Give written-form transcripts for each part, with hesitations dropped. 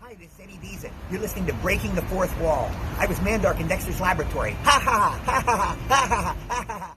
Hi, this is Eddie Deason. You're listening to Breaking the Fourth Wall. I was Mandark in Dexter's laboratory. Ha ha ha ha ha ha ha ha ha.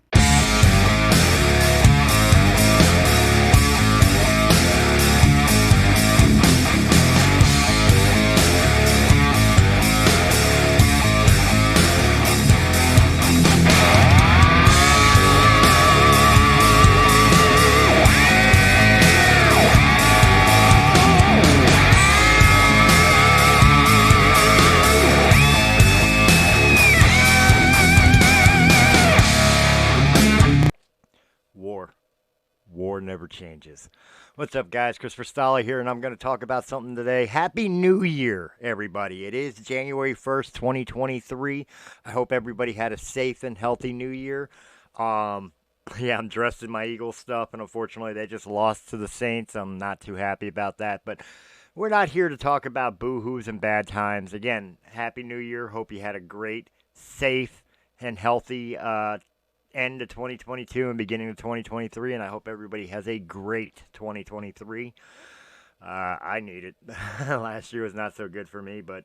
War never changes. What's up, guys? Christopher Stolle here, and I'm going to talk about something today. Happy New Year, everybody. It is January 1st, 2023. I hope everybody had a safe and healthy New Year. Yeah, I'm dressed in my Eagles stuff, and unfortunately, they just lost to the Saints. I'm not too happy about that, but we're not here to talk about boo-hoos and bad times. Again, Happy New Year. Hope you had a great, safe, and healthy end of 2022 and beginning of 2023, and I hope everybody has a great 2023. I need it. Last year was not so good for me, but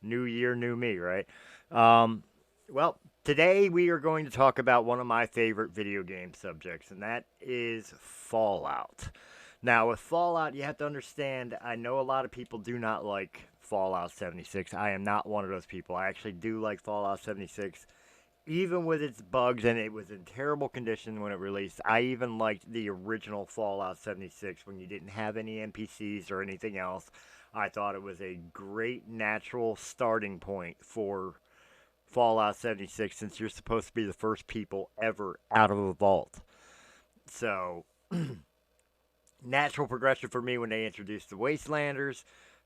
new year, new me, right? Well, today we are going to talk about one of my favorite video game subjects, and that is Fallout. Now, with Fallout, you have to understand, I know a lot of people do not like Fallout 76. I am not one of those people. I actually do like Fallout 76. Even with its bugs, and it was in terrible condition when it released. I even liked the original Fallout 76 when you didn't have any NPCs or anything else. I thought it was a great natural starting point for Fallout 76 since you're supposed to be the first people ever out of a vault. So, natural progression for me when they introduced the Wastelanders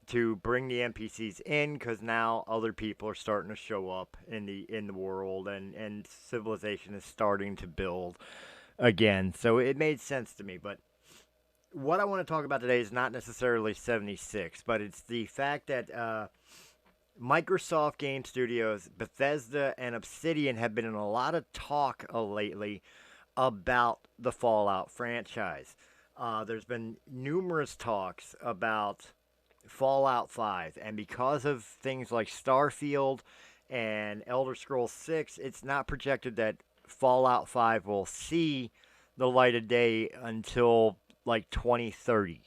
to bring the NPCs in, because now other people are starting to show up in the world, and civilization is starting to build again. So it made sense to me. But what I want to talk about today is not necessarily 76, but it's the fact that Microsoft Game Studios, Bethesda, and Obsidian have been in a lot of talk lately about the Fallout franchise. There's been numerous talks about Fallout 5, and because of things like Starfield and Elder Scrolls 6, it's not projected that Fallout 5 will see the light of day until like 2030.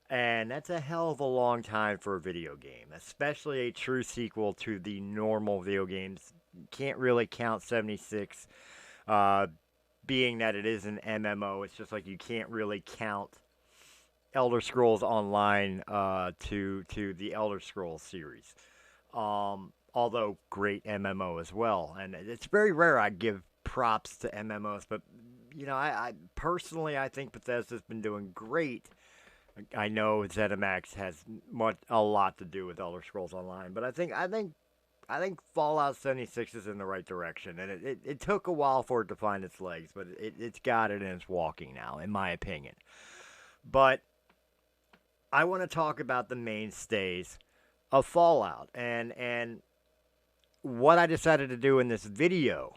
And that's a hell of a long time for a video game, especially a true sequel to the normal video games. Can't really count 76, being that it is an MMO. It's just like you can't really count Elder Scrolls Online to the Elder Scrolls series. Although great MMO as well. And it's very rare I give props to MMOs, but you know, I personally, I think Bethesda's been doing great. I know ZeniMax has a lot to do with Elder Scrolls Online, but I think Fallout 76 is in the right direction, and it took a while for it to find its legs, but it's got it and it's walking now, in my opinion. But I want to talk about the mainstays of Fallout, and what I decided to do in this video.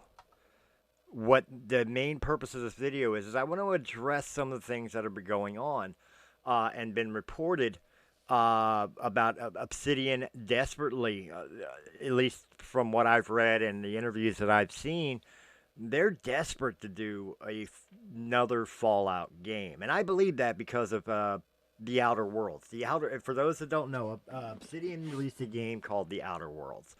What the main purpose of this video is I want to address some of the things that have been going on and been reported about Obsidian desperately, at least from what I've read and the interviews that I've seen. They're desperate to do another Fallout game, and I believe that because of The Outer Worlds. For those that don't know, Obsidian released a game called The Outer Worlds.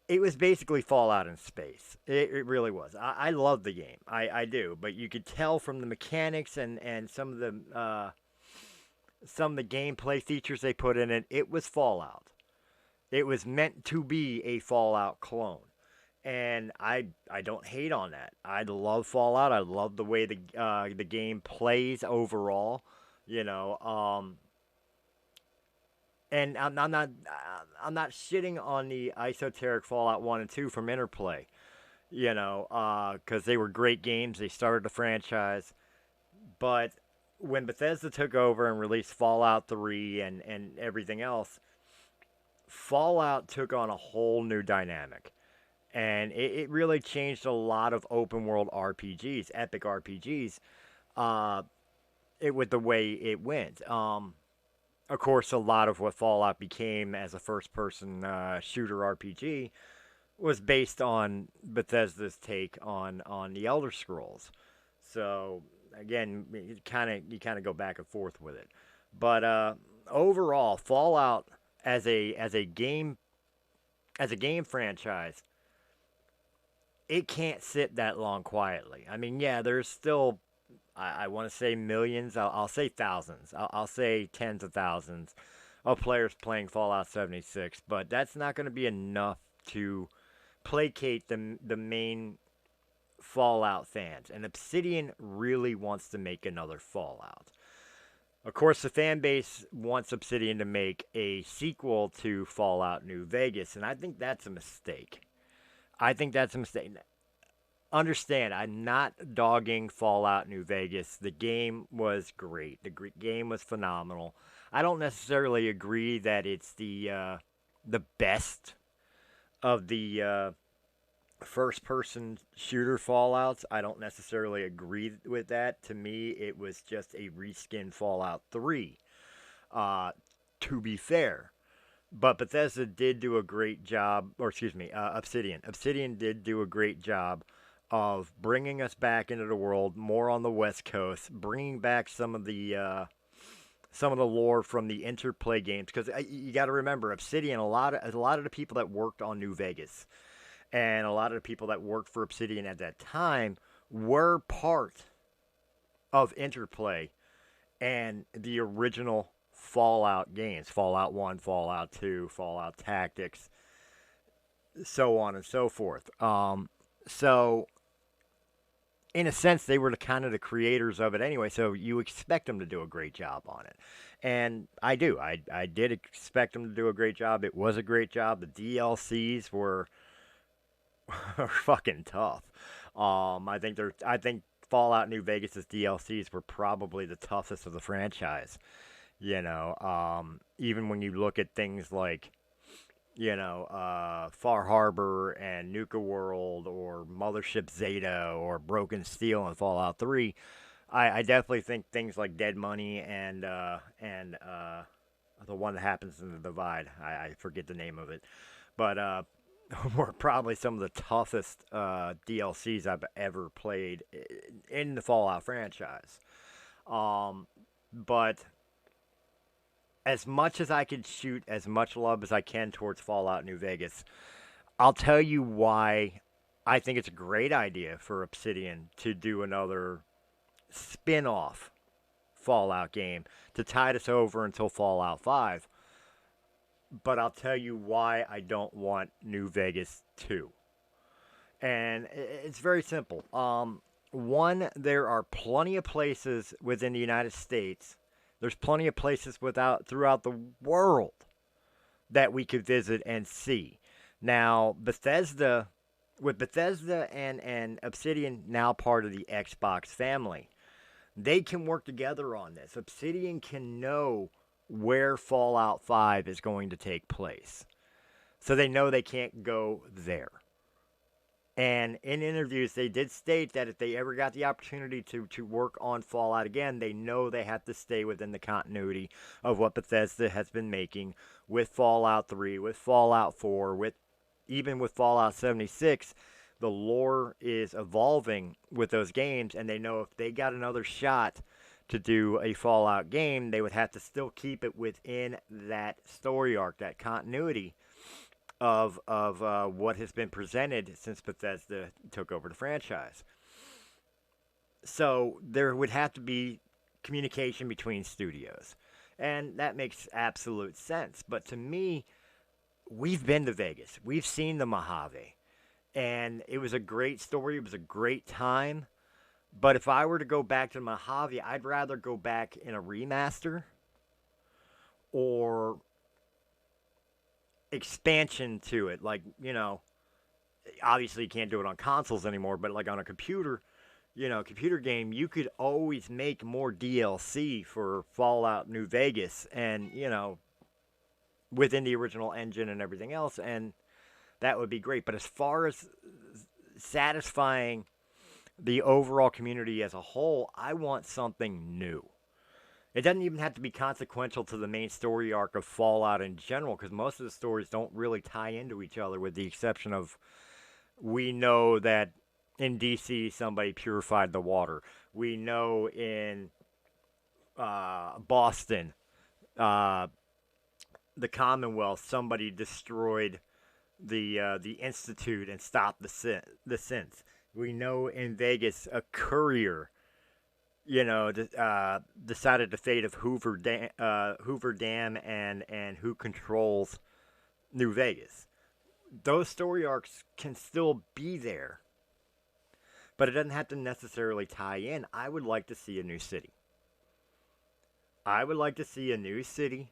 It was basically Fallout in space. It really was. I love the game. I do. But you could tell from the mechanics and some of the gameplay features they put in it, it was Fallout. It was meant to be a Fallout clone. And I don't hate on that. I love Fallout. I love the way the game plays overall. You know, and I'm not shitting on the esoteric Fallout 1 and 2 from Interplay, you know, because they were great games. They started the franchise. But when Bethesda took over and released Fallout 3 and everything else, Fallout took on a whole new dynamic. And it really changed a lot of open world RPGs, epic RPGs, with the way it went. of course, a lot of what Fallout became as a first-person shooter RPG was based on Bethesda's take on the Elder Scrolls. So again, you kind of go back and forth with it. But overall, Fallout as a game franchise, it can't sit that long quietly. I mean, yeah, there's still I want to say millions. I'll say thousands. I'll say tens of thousands of players playing Fallout 76, but that's not going to be enough to placate the main Fallout fans. And Obsidian really wants to make another Fallout. Of course, the fan base wants Obsidian to make a sequel to Fallout New Vegas, and I think that's a mistake. I think that's a mistake. Understand, I'm not dogging Fallout New Vegas. The game was great. Game was phenomenal. I don't necessarily agree that it's the best of the first-person shooter Fallouts. I don't necessarily agree with that. To me, it was just a reskin Fallout 3. To be fair, but Bethesda did do a great job, or excuse me, Obsidian. Obsidian did do a great job of bringing us back into the world, more on the West Coast, bringing back some of the lore from the Interplay games. Because you got to remember, Obsidian, a lot of the people that worked on New Vegas, and a lot of the people that worked for Obsidian at that time were part of Interplay and the original Fallout games, Fallout 1, Fallout 2, Fallout Tactics, so on and so forth. So in a sense, they were the kind of the creators of it anyway, so you expect them to do a great job on it. And I do. I did expect them to do a great job. It was a great job. The DLCs were fucking tough. I think Fallout New Vegas' DLCs were probably the toughest of the franchise. Even when you look at things like Far Harbor and Nuka World or Mothership Zeta or Broken Steel and Fallout 3, I definitely think things like Dead Money and the one that happens in the Divide, I forget the name of it, but were probably some of the toughest DLCs I've ever played in the Fallout franchise. But as much as I could shoot as much love as I can towards Fallout New Vegas, I'll tell you why I think it's a great idea for Obsidian to do another spin off Fallout game to tide us over until Fallout 5. But I'll tell you why I don't want New Vegas 2. And it's very simple. One, there are plenty of places within the United States. There's plenty of places throughout the world that we could visit and see. Now, with Bethesda and Obsidian now part of the Xbox family, they can work together on this. Obsidian can know where Fallout 5 is going to take place. So they know they can't go there. And in interviews, they did state that if they ever got the opportunity to work on Fallout again, they know they have to stay within the continuity of what Bethesda has been making with Fallout 3, with Fallout 4, even with Fallout 76. The lore is evolving with those games, and they know if they got another shot to do a Fallout game, they would have to still keep it within that story arc, that continuity of what has been presented since Bethesda took over the franchise. So there would have to be communication between studios. And that makes absolute sense. But to me, we've been to Vegas. We've seen the Mojave. And it was a great story. It was a great time. But if I were to go back to the Mojave, I'd rather go back in a remaster or expansion to it. Like, obviously you can't do it on consoles anymore, but like on a computer, computer game, you could always make more DLC for Fallout New Vegas and, within the original engine and everything else, and that would be great. But as far as satisfying the overall community as a whole, I want something new. It doesn't even have to be consequential to the main story arc of Fallout in general, because most of the stories don't really tie into each other, with the exception of we know that in DC somebody purified the water. We know in Boston, uh, the Commonwealth, somebody destroyed the Institute and stopped the synths. We know in Vegas a courier, decided the fate of Hoover Dam and who controls New Vegas. Those story arcs can still be there, but it doesn't have to necessarily tie in. I would like to see a new city. I would like to see a new city.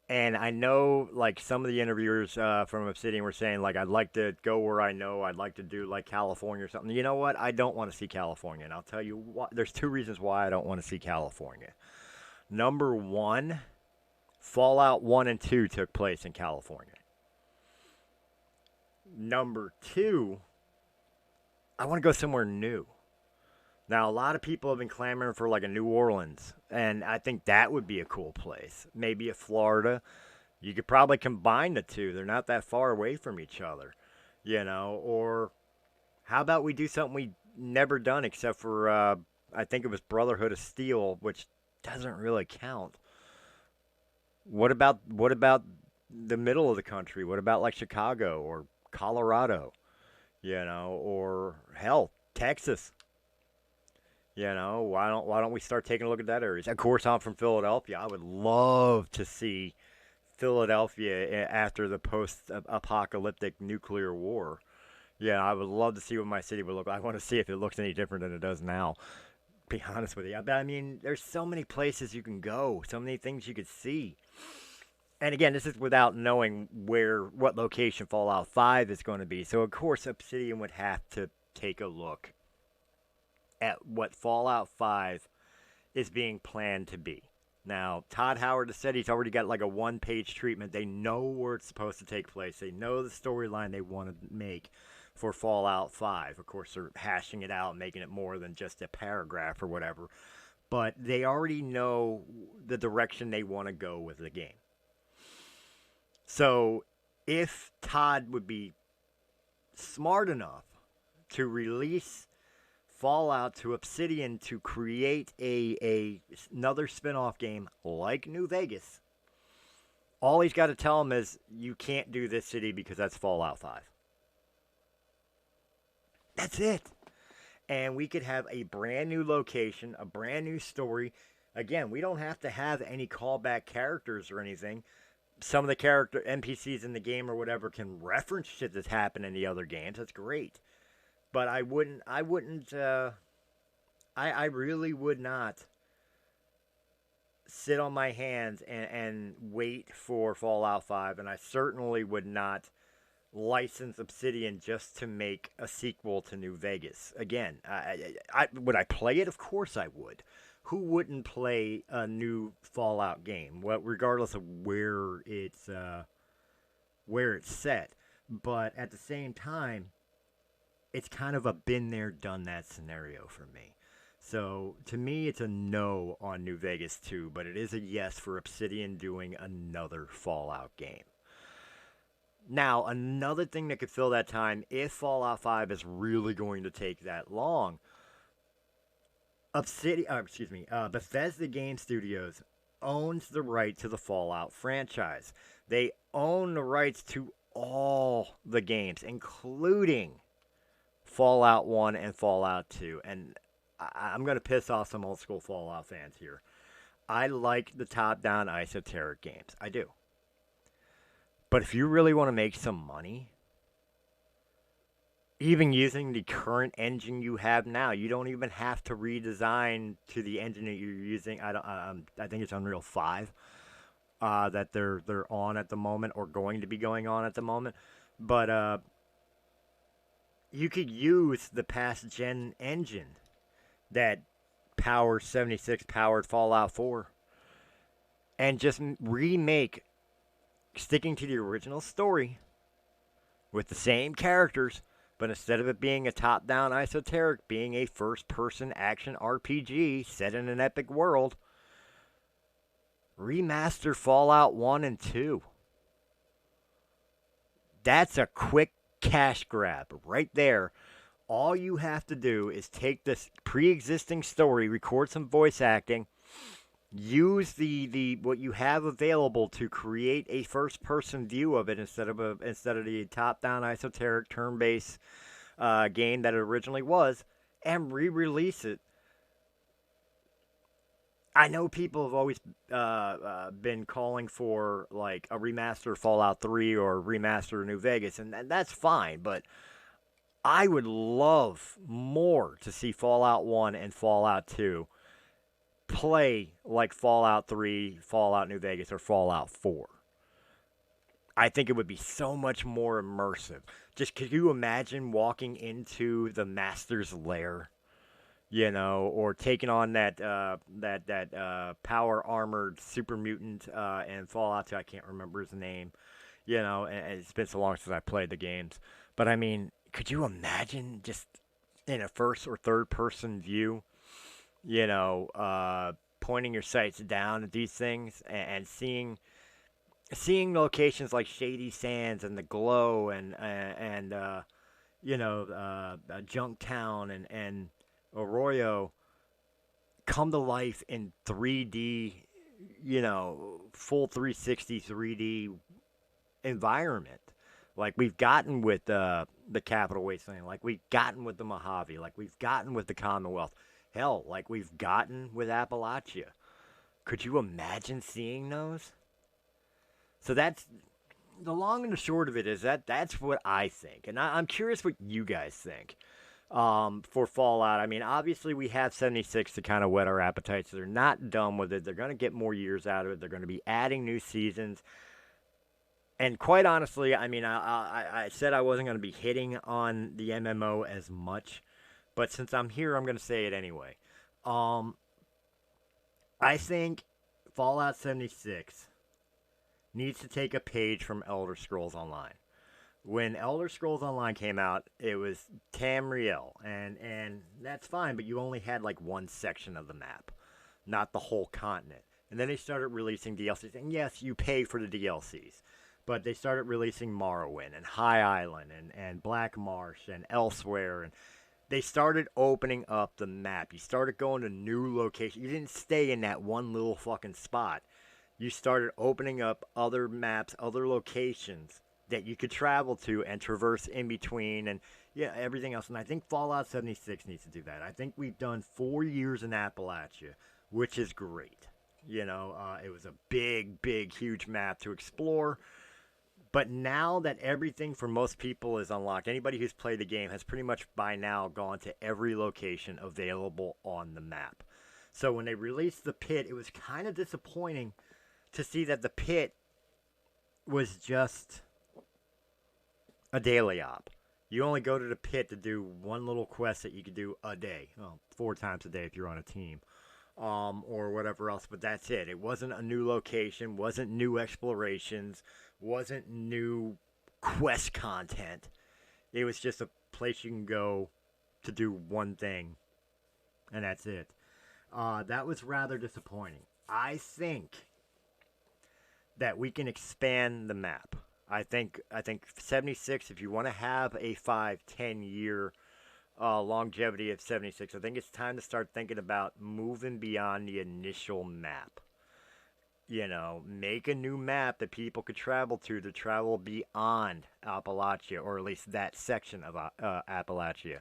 And I know, like, some of the interviewers from Obsidian were saying, like, I'd like to go where I know. I'd like to do, like, California or something. You know what? I don't want to see California. And I'll tell you what. There's two reasons why I don't want to see California. Number one, Fallout 1 and 2 took place in California. Number two, I want to go somewhere new. Now, a lot of people have been clamoring for like a New Orleans, and I think that would be a cool place. Maybe a Florida. You could probably combine the two. They're not that far away from each other, Or how about we do something we never done except for I think it was Brotherhood of Steel, which doesn't really count. What about the middle of the country? What about like Chicago or Colorado, or hell, Texas? Why don't we start taking a look at that area? Of course, I'm from Philadelphia. I would love to see Philadelphia after the post-apocalyptic nuclear war. Yeah, I would love to see what my city would look like. I want to see if it looks any different than it does now. Be honest with you. But I mean, there's so many places you can go, so many things you could see. And again, this is without knowing what location Fallout 5 is going to be. So of course, Obsidian would have to take a look at what Fallout 5 is being planned to be. Now, Todd Howard has said he's already got like a one-page treatment. They know where it's supposed to take place. They know the storyline they want to make for Fallout 5. Of course, they're hashing it out, making it more than just a paragraph or whatever. But they already know the direction they want to go with the game. So, if Todd would be smart enough to release Fallout to Obsidian to create another spin-off game like New Vegas, all he's got to tell them is, you can't do this city because that's Fallout 5. That's it. And we could have a brand new location, a brand new story. Again, we don't have to have any callback characters or anything. Some of the character NPCs in the game or whatever can reference shit that's happened in the other games. That's great. But I really would not sit on my hands and wait for Fallout 5, and I certainly would not license Obsidian just to make a sequel to New Vegas. Again, would I play it? Of course I would. Who wouldn't play a new Fallout game? Well, regardless of where it's set. But at the same time, it's kind of a been there, done that scenario for me. So to me, it's a no on New Vegas 2, but it is a yes for Obsidian doing another Fallout game. Now, another thing that could fill that time, if Fallout 5 is really going to take that long, Bethesda Game Studios owns the right to the Fallout franchise. They own the rights to all the games, including Fallout 1 and Fallout 2. And I'm going to piss off some old school Fallout fans here. I like the top-down esoteric games. I do. But if you really want to make some money, even using the current engine you have now, you don't even have to redesign to the engine that you're using. I think it's Unreal 5 that they're on at the moment, or going to be going on at the moment. But you could use the past gen engine that Power 76 powered Fallout 4 and just remake, sticking to the original story with the same characters, but instead of it being a top-down esoteric, being a first-person action RPG set in an epic world, remaster Fallout 1 and 2. That's a quick cash grab right there. All you have to do is take this pre-existing story, record some voice acting, use the what you have available to create a first-person view of it instead of the top-down esoteric turn-based game that it originally was, and re-release it. I know people have always been calling for like a remaster of Fallout 3 or a remaster of New Vegas, and that's fine. But I would love more to see Fallout 1 and Fallout 2 play like Fallout 3, Fallout New Vegas, or Fallout 4. I think it would be so much more immersive. Just could you imagine walking into the Master's Lair? Or taking on that power armored super mutant in Fallout 2. I can't remember his name. And it's been so long since I played the games. But I mean, could you imagine just in a first or third person view, pointing your sights down at these things and seeing locations like Shady Sands and the Glow and Junktown and Arroyo come to life in 3D, full 360 3D environment. Like we've gotten with the Capital Wasteland, like we've gotten with the Mojave, like we've gotten with the Commonwealth. Hell, like we've gotten with Appalachia. Could you imagine seeing those? So that's the long and the short of it is that's what I think. And I'm curious what you guys think. For Fallout. I mean, obviously we have 76 to kind of whet our appetites. So they're not done with it. They're going to get more years out of it. They're going to be adding new seasons. And quite honestly, I mean, I said I wasn't going to be hitting on the MMO as much, but since I'm here, I'm going to say it anyway. I think Fallout 76 needs to take a page from Elder Scrolls Online. When Elder Scrolls Online came out, it was Tamriel, and that's fine, but you only had like one section of the map, not the whole continent. And then they started releasing DLCs, and yes, you pay for the DLCs, but they started releasing Morrowind and High Island and Black Marsh and Elsewhere, and they started opening up the map. You started going to new locations. You didn't stay in that one little fucking spot. You started opening up other maps, other locations that you could travel to and traverse in between and everything else. And I think Fallout 76 needs to do that. I think we've done 4 years in Appalachia, which is great. It was a big, huge map to explore. But now that everything for most people is unlocked, anybody who's played the game has pretty much by now gone to every location available on the map. So when they released the pit, it was kind of disappointing to see that the pit was just a daily op. You only go to the pit to do one little quest that you could do a day. Well, 4 times a day if you're on a team. Or whatever else, but that's it. It wasn't a new location, wasn't new explorations, wasn't new quest content. It was just a place you can go to do one thing, and that's it. That was rather disappointing. I think that we can expand the map. I think 76, if you want to have a 5-10 year longevity of 76, I think it's time to start thinking about moving beyond the initial map. Make a new map that people could travel to travel beyond Appalachia, or at least that section of Appalachia.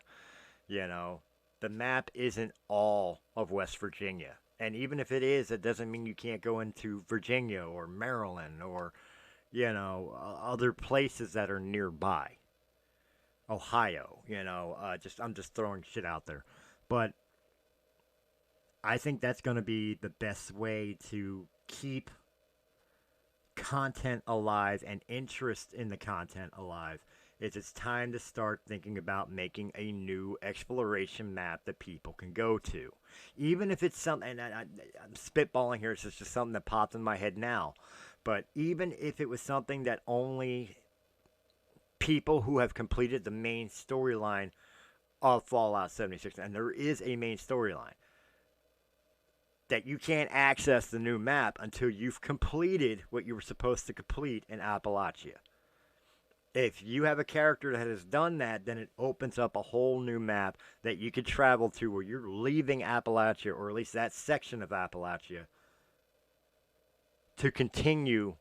The map isn't all of West Virginia. And even if it is, it doesn't mean you can't go into Virginia or Maryland or, other places that are nearby. Ohio, I'm just throwing shit out there. But I think that's going to be the best way to keep content alive and interest in the content alive. It's time to start thinking about making a new exploration map that people can go to. Even if it's something, and I'm spitballing here, it's just something that popped in my head now. But even if it was something that only people who have completed the main storyline of Fallout 76, and there is a main storyline, that you can't access the new map until you've completed what you were supposed to complete in Appalachia. If you have a character that has done that, then it opens up a whole new map that you could travel to where you're leaving Appalachia, or at least that section of Appalachia, to continue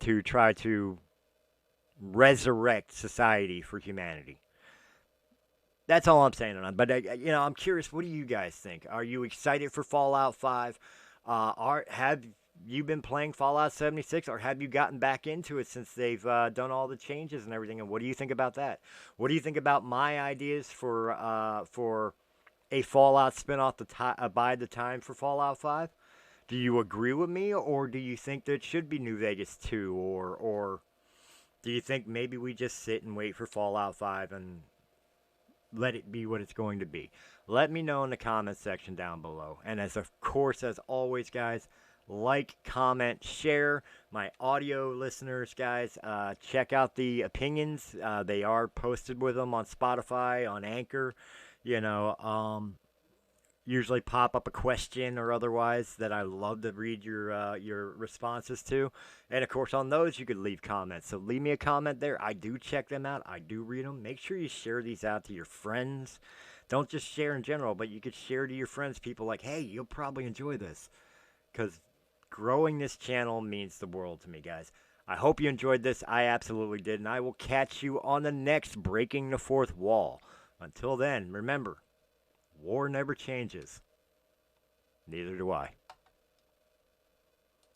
to try to resurrect society for humanity. That's all I'm saying on it. But I'm curious. What do you guys think? Are you excited for Fallout 5? Have you been playing Fallout 76, or have you gotten back into it since they've done all the changes and everything? And what do you think about that? What do you think about my ideas for a Fallout spinoff to bide the time for Fallout 5? Do you agree with me, or do you think there should be New Vegas 2, or do you think maybe we just sit and wait for Fallout 5 and let it be what it's going to be? Let me know in the comment section down below. And as always, guys, like, comment, share. My audio listeners, guys, check out the opinions. They are posted with them on Spotify, on Anchor. Usually pop up a question or otherwise that I love to read your responses to. And, of course, on those, you could leave comments. So leave me a comment there. I do check them out. I do read them. Make sure you share these out to your friends. Don't just share in general, but you could share to your friends, people like, hey, you'll probably enjoy this. Because growing this channel means the world to me, guys. I hope you enjoyed this. I absolutely did. And I will catch you on the next Breaking the Fourth Wall. Until then, remember, war never changes. Neither do I.